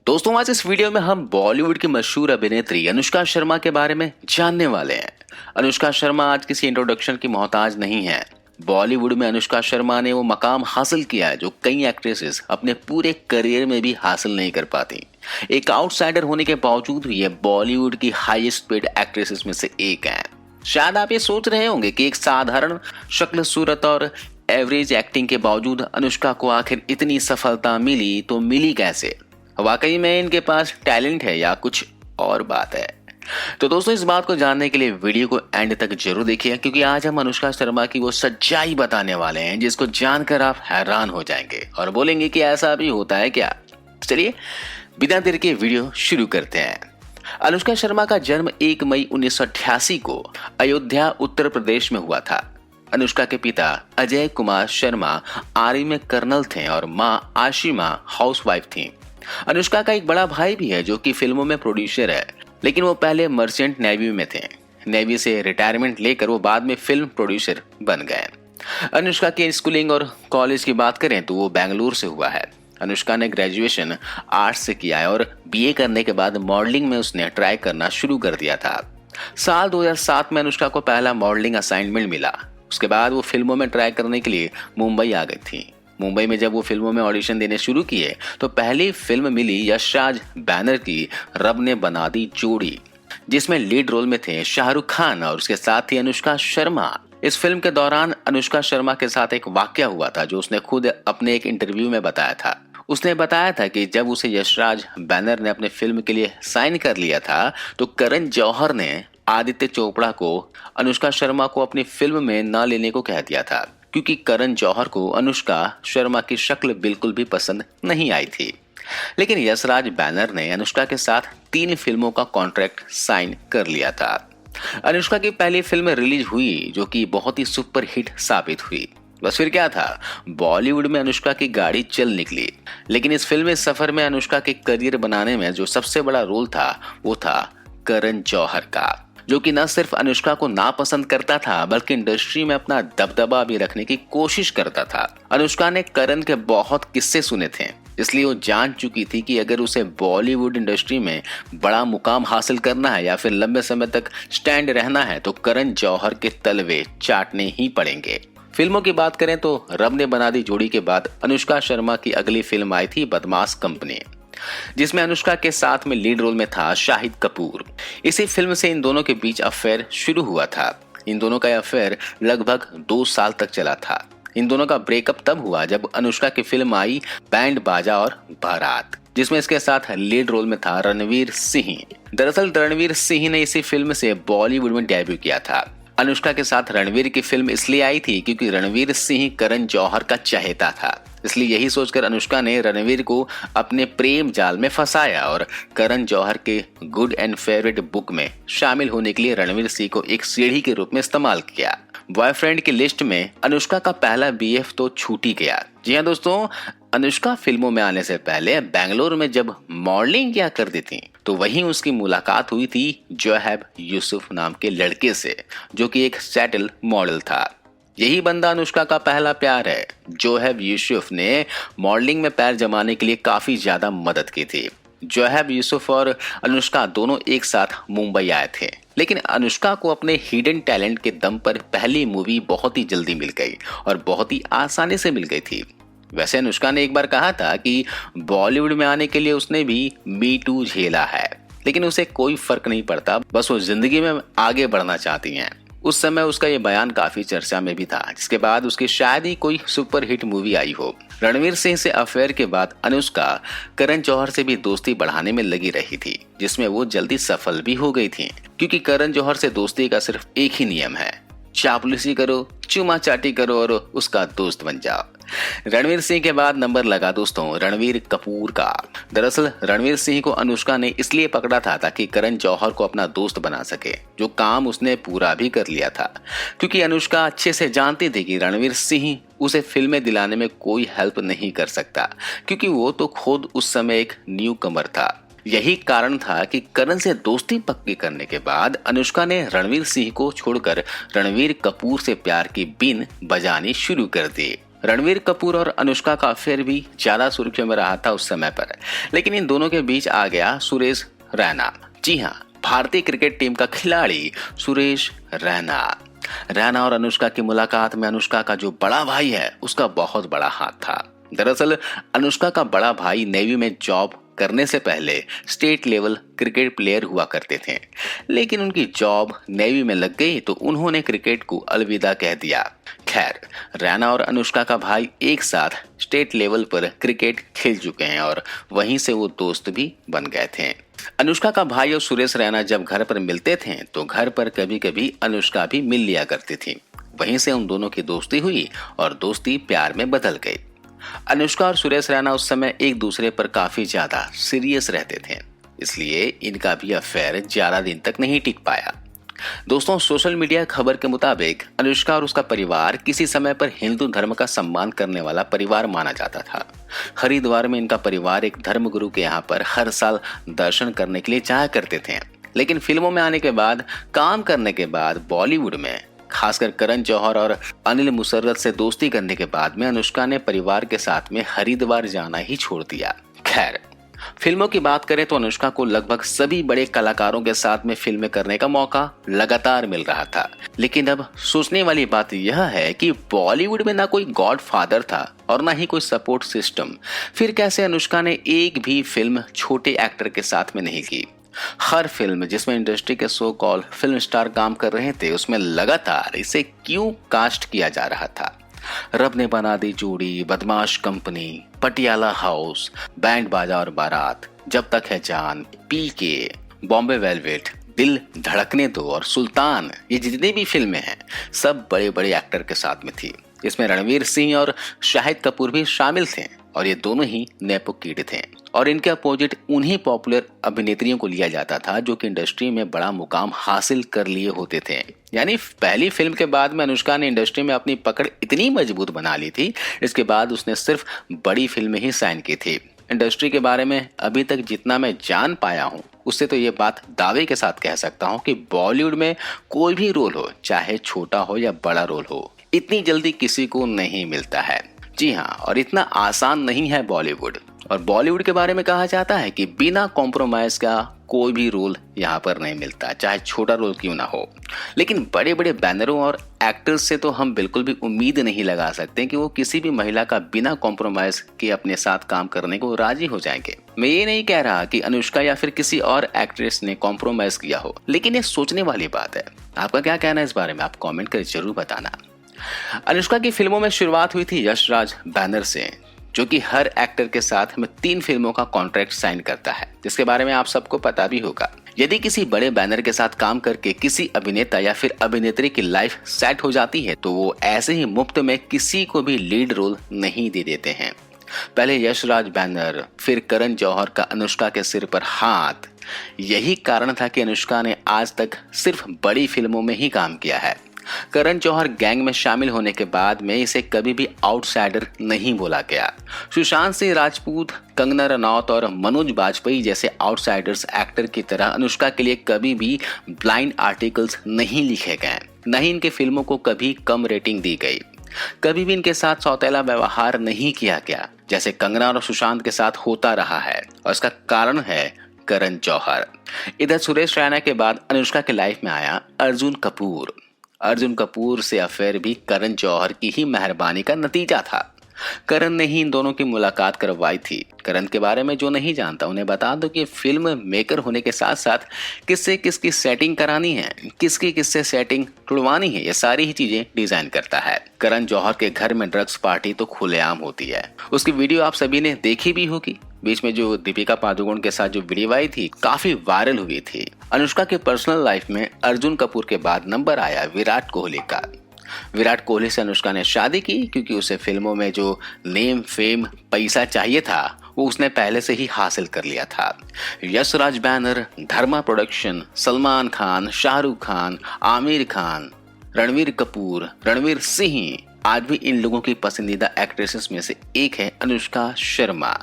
दोस्तों आज इस वीडियो में हम बॉलीवुड की मशहूर अभिनेत्री अनुष्का शर्मा के बारे में जानने वाले हैं। अनुष्का शर्मा आज किसी इंट्रोडक्शन की मोहताज नहीं है। बॉलीवुड में अनुष्का शर्मा ने वो मकाम हासिल किया है जो कई एक्ट्रेसेस अपने पूरे करियर में भी हासिल नहीं कर पाती। एक आउटसाइडर होने के बावजूद ये बॉलीवुड की हाईएस्ट पेड एक्ट्रेसेस में से एक है। शायद आप ये सोच रहे होंगे कि एक साधारण शक्ल सूरत और एवरेज एक्टिंग के बावजूद अनुष्का को आखिर इतनी सफलता मिली तो मिली कैसे। वाकई में इनके पास टैलेंट है या कुछ और बात है। तो दोस्तों इस बात को जानने के लिए वीडियो को एंड तक जरूर देखिए, क्योंकि आज हम अनुष्का शर्मा की वो सच्चाई बताने वाले हैं जिसको जानकर आप हैरान हो जाएंगे और बोलेंगे कि ऐसा भी होता है क्या। चलिए बिना देर के वीडियो शुरू करते हैं। अनुष्का शर्मा का जन्म 1 मई 1988 को अयोध्या उत्तर प्रदेश में हुआ था। अनुष्का के पिता अजय कुमार शर्मा आर्मी में कर्नल थे और मां आशिमा हाउसवाइफ थी। अनुष्का का एक बड़ा भाई भी है जो कि फिल्मों में प्रोड्यूसर है, लेकिन वो पहले मर्चेंट नेवी में थे। नेवी से रिटायरमेंट लेकर वो बाद में फिल्म प्रोड्यूसर बन गए। अनुष्का की स्कूलिंग और कॉलेज की बात करें तो वो बेंगलुरु से हुआ है। अनुष्का ने ग्रेजुएशन आर्ट्स से किया है और बीए करने के बाद मॉडलिंग में उसने ट्राई करना शुरू कर दिया था। साल 2007 में अनुष्का को पहला मॉडलिंग असाइनमेंट मिला। उसके बाद वो फिल्मों में ट्राई करने के लिए मुंबई आ गई थी। मुंबई में जब वो फिल्मों में ऑडिशन देने शुरू किए तो पहली फिल्म मिली यशराज बैनर की रब ने बना दी जोड़ी, जिसमें लीड रोल में थे शाहरुख खान और उसके साथ ही अनुष्का शर्मा। इस फिल्म के दौरान अनुष्का शर्मा के साथ एक वाकया हुआ था जो उसने खुद अपने एक इंटरव्यू में बताया था। उसने बताया था कि जब उसे यशराज बैनर ने अपने फिल्म के लिए साइन कर लिया था तो करण जौहर ने आदित्य चोपड़ा को अनुष्का शर्मा को अपनी फिल्म में न लेने को कह दिया था, क्योंकि करण जौहर को अनुष्का शर्मा की शक्ल बिल्कुल भी पसंद नहीं आई थी। लेकिन यशराज बैनर ने अनुष्का के साथ 3 फिल्मों का कॉन्ट्रैक्ट साइन कर लिया था। अनुष्का की पहली फिल्म रिलीज हुई जो कि बहुत ही सुपर हिट साबित हुई। बस फिर क्या था, बॉलीवुड में अनुष्का की गाड़ी चल निकली। लेकिन इस फिल्म सफर में अनुष्का के करियर बनाने में जो सबसे बड़ा रोल था वो था करण जौहर का, जो कि न सिर्फ अनुष्का को नापसंद करता था बल्कि इंडस्ट्री में अपना दबदबा भी रखने की कोशिश करता था। अनुष्का ने करण के बहुत किस्से सुने थे, इसलिए वो जान चुकी थी कि अगर उसे बॉलीवुड इंडस्ट्री में बड़ा मुकाम हासिल करना है या फिर लंबे समय तक स्टैंड रहना है तो करण जौहर के तलवे चाटने ही पड़ेंगे। फिल्मों की बात करें तो रब ने बना दी जोड़ी के बाद अनुष्का शर्मा की अगली फिल्म आई थी बदमाश कंपनी, जिसमें अनुष्का के साथ में लीड रोल में था शाहिद कपूर। इसी फिल्म से इन दोनों के बीच अफेयर शुरू हुआ था। इन दोनों का अफेयर लगभग 2 साल तक चला था। इन दोनों का ब्रेकअप तब हुआ जब अनुष्का की फिल्म आई बैंड बाजा और बारात, जिसमें इसके साथ लीड रोल में था रणवीर सिंह। दरअसल रणवीर सिंह ने इसी फिल्म से बॉलीवुड में डेब्यू किया था। अनुष्का के साथ रणवीर की फिल्म इसलिए आई थी क्योंकि रणवीर सिंह करण जौहर का चहेता था, इसलिए यही सोचकर अनुष्का ने रणवीर को अपने प्रेम जाल में फंसाया और करण जौहर के गुड एंड फेवरेट बुक में शामिल होने के लिए रणवीर सिंह को एक सीढ़ी के रूप में इस्तेमाल किया। बॉयफ्रेंड की लिस्ट में अनुष्का का पहला बीएफ तो छूट ही गया। जी हाँ दोस्तों, अनुष्का फिल्मों में आने से पहले बेंगलोर में जब मॉडलिंग किया करती थी तो वहीं उसकी मुलाकात हुई थी जोहेब यूसुफ नाम के लड़के से, जो कि एक सेटल मॉडल था। यही बंदा अनुष्का का पहला प्यार है। जोहेब यूसुफ ने मॉडलिंग में पैर जमाने के लिए काफी ज्यादा मदद की थी। जोहेब यूसुफ और अनुष्का दोनों एक साथ मुंबई आए थे, लेकिन अनुष्का को अपने हिडन टैलेंट के दम पर पहली मूवी बहुत ही जल्दी मिल गई और बहुत ही आसानी से मिल गई थी। वैसे अनुष्का ने एक बार कहा था कि बॉलीवुड में आने के लिए उसने भी मी टू झेला है, लेकिन उसे कोई फर्क नहीं पड़ता, बस वो जिंदगी में आगे बढ़ना चाहती हैं। उस समय उसका ये बयान काफी चर्चा में भी था, जिसके बाद उसकी शायद ही कोई सुपर हिट मूवी आई हो। रणवीर सिंह से अफेयर के बाद अनुष्का करण जौहर से भी दोस्ती बढ़ाने में लगी रही थी, जिसमें वो जल्दी सफल भी हो गई थी, क्योंकि करण जौहर से दोस्ती का सिर्फ एक ही नियम है, चापलूसी करो, चुमा चाटी करो और उसका दोस्त बन जाओ। रणवीर सिंह के बाद नंबर लगा दोस्तों रणवीर कपूर का। दरअसल रणवीर सिंह को अनुष्का ने इसलिए पकड़ा था ताकि करण जौहर को अपना दोस्त बना सके, जो काम उसने पूरा भी कर लिया था, क्योंकि अनुष्का अच्छे से जानती थी कि रणवीर सिंह उसे फिल्में दिलाने में कोई हेल्प नहीं कर सकता, क्योंकि वो तो खुद उस समय एक न्यू कमर था। यही कारण था कि करण से दोस्ती पक्की करने के बाद अनुष्का ने रणवीर सिंह को छोड़कर रणवीर कपूर से प्यार की बीन बजानी शुरू कर दी। रणवीर कपूर और अनुष्का का अफेयर भी ज्यादा सुर्खियों में रहा था उस समय पर, लेकिन इन दोनों के बीच आ गया सुरेश रैना। जी हाँ, भारतीय क्रिकेट टीम का खिलाड़ी सुरेश रैना और अनुष्का की मुलाकात में अनुष्का का जो बड़ा भाई है उसका बहुत बड़ा हाथ था। दरअसल अनुष्का का बड़ा भाई नेवी में जॉब करने से पहले स्टेट लेवल क्रिकेट प्लेयर हुआ करते थे, लेकिन उनकी जॉब नेवी में लग गई तो उन्होंने क्रिकेट को अलविदा कह दिया। खैर, रैना और अनुष्का का भाई एक साथ स्टेट लेवल पर क्रिकेट खेल चुके हैं और वहीं से वो दोस्त भी बन गए थे। अनुष्का का भाई और सुरेश रैना जब घर पर मिलते थे तो घर पर कभी कभी अनुष्का भी मिल लिया करती थी। वहीं से उन दोनों की दोस्ती हुई और दोस्ती प्यार में बदल गई। अनुष्का और सुरेश रैना उस समय एक दूसरे पर काफी ज्यादा सीरियस रहते थे, इसलिए इनका भी अफेयर ज्यादा दिन तक नहीं टिक पाया। दोस्तों, सोशल मीडिया खबर के मुताबिक अनुष्का और उसका परिवार किसी समय पर हिंदू धर्म का सम्मान करने वाला परिवार माना जाता था। हरिद्वार में इनका परिवार एक धर्मगुरु के यहाँ पर हर साल दर्शन करने के लिए जाया करते थे, लेकिन फिल्मों में आने के बाद, काम करने के बाद बॉलीवुड में खासकर करण जौहर और अनिल मुसर्रत से दोस्ती करने के बाद में अनुष्का ने परिवार के साथ में हरिद्वार जाना ही छोड़ दिया। खैर, फिल्मों की बात करें तो अनुष्का को लगभग सभी बड़े कलाकारों के साथ में फिल्में करने का मौका लगातार मिल रहा था, लेकिन अब सोचने वाली बात यह है कि बॉलीवुड में ना कोई गॉड फादर था और ना ही कोई सपोर्ट सिस्टम। फिर कैसे अनुष्का ने एक भी फिल्म छोटे एक्टर के साथ में नहीं की। हर फिल्म जिसमें इंडस्ट्री के सो कॉल फिल्म स्टार काम कर रहे थे उसमें लगातार इसे क्यों कास्ट किया जा रहा था। रब ने बना दी जोड़ी, बदमाश कंपनी, पटियाला हाउस, बैंड बाजा और बारात, जब तक है जान, पीके, बॉम्बे वेलवेट, दिल धड़कने दो और सुल्तान, ये जितनी भी फिल्में हैं सब बड़े बड़े एक्टर के साथ में थी। इसमें रणवीर सिंह और शाहिद कपूर भी शामिल थे और ये दोनों ही नेपो किड थे और इनके अपोजिट उन्हीं पॉपुलर अभिनेत्रियों को लिया जाता था जो कि इंडस्ट्री में बड़ा मुकाम हासिल कर लिए होते थे। यानी पहली फिल्म के बाद में अनुष्का ने इंडस्ट्री में अपनी पकड़ इतनी मजबूत बना ली थी, इसके बाद उसने सिर्फ बड़ी फिल्में ही साइन की थी। इंडस्ट्री के बारे में अभी तक जितना मैं जान पाया हूँ उससे तो ये बात दावे के साथ कह सकता हूँ कि बॉलीवुड में कोई भी रोल हो, चाहे छोटा हो या बड़ा रोल हो, इतनी जल्दी किसी को नहीं मिलता है। जी हाँ, और इतना आसान नहीं है बॉलीवुड। और बॉलीवुड के बारे में कहा जाता है कि बिना कॉम्प्रोमाइज का कोई भी रोल यहाँ पर नहीं मिलता, चाहे छोटा रोल क्यों ना हो। लेकिन बड़े बड़े बैनरों और एक्टर्स से तो हम बिल्कुल भी उम्मीद नहीं लगा सकते कि वो किसी भी महिला का बिना कॉम्प्रोमाइज के अपने साथ काम करने को राजी हो जाएंगे। मैं ये नहीं कह रहा कि अनुष्का या फिर किसी और एक्ट्रेस ने कॉम्प्रोमाइज किया हो, लेकिन ये सोचने वाली बात है। आपका क्या कहना है इस बारे में, आप कॉमेंट कर जरूर बताना। अनुष्का की फिल्मों में शुरुआत हुई थी यश राज बैनर से, जो कि हर एक्टर के साथ में 3 फिल्मों का कॉन्ट्रैक्ट साइन करता है, जिसके बारे में आप सबको पता भी होगा। यदि किसी बड़े बैनर के साथ काम करके किसी अभिनेता या फिर अभिनेत्री की लाइफ सेट हो जाती है तो वो ऐसे ही मुफ्त में किसी को भी लीड रोल नहीं दे देते हैं। पहले यश राज बैनर, फिर करण जौहर का अनुष्का के सिर पर हाथ। यही कारण था कि अनुष्का ने आज तक सिर्फ बड़ी फिल्मों में ही काम किया है। करण जौहर गैंग में शामिल होने के बाद में इसे कभी भी आउटसाइडर नहीं बोला गया। सुशांत सिंह राजपूत, कंगना रनौत और मनोज बाजपेयी जैसे आउटसाइडर्स एक्टर की तरह अनुष्का के लिए कभी भी ब्लाइंड आर्टिकल्स नहीं लिखे गए, न ही इनके फिल्मों को कभी कम रेटिंग दी गई। कभी भी इनके साथ सौतेला व्यवहार नहीं किया गया, जैसे कंगना और सुशांत के साथ होता रहा है, और इसका कारण है करण जौहर। इधर सुरेश रैना के बाद अनुष्का के लाइफ में आया अर्जुन कपूर। अर्जुन कपूर से अफेयर भी करण जौहर की ही मेहरबानी का नतीजा था। करण ने ही इन दोनों की मुलाकात करवाई थी। करण के बारे में जो नहीं जानता उन्हें बता दो कि फिल्म मेकर होने के साथ साथ किससे किसकी सेटिंग करानी है, किसकी किससे सेटिंग तुड़वानी है, ये सारी ही चीजें डिजाइन करता है। करण जौहर के घर में ड्रग्स पार्टी तो खुलेआम होती है। उसकी वीडियो आप सभी ने देखी भी होगी। बीच में जो दीपिका पादुकोण के साथ जो वीडियो आई थी काफी वायरल हुई थी। अनुष्का के पर्सनल लाइफ में अर्जुन कपूर के बाद नंबर आया विराट कोहली का। विराट कोहली से अनुष्का ने शादी की क्योंकि उसे फिल्मों में जो नेम, फेम, पैसा चाहिए था वो उसने पहले से ही हासिल कर लिया था। यश राज बैनर, धर्मा प्रोडक्शन, सलमान खान, शाहरुख खान, आमिर खान, रणवीर कपूर, रणवीर सिंह, आज भी इन लोगों की पसंदीदा एक्ट्रेसेस में से एक है अनुष्का शर्मा।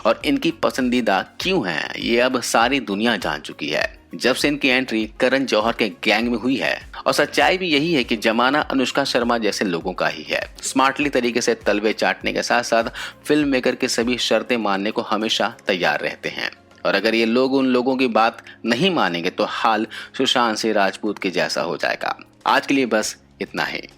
और इनकी पसंदीदा क्यों है ये अब सारी दुनिया जान चुकी है। जब से इनकी एंट्री करण जौहर के गैंग में हुई है। और सच्चाई भी यही है कि जमाना अनुष्का शर्मा जैसे लोगों का ही है। स्मार्टली तरीके से तलवे चाटने के साथ साथ फिल्म मेकर की सभी शर्तें मानने को हमेशा तैयार रहते हैं। और अगर ये लोग उन लोगों की बात नहीं मानेंगे तो हाल सुशांत सिंह राजपूत के जैसा हो जाएगा। आज के लिए बस इतना ही।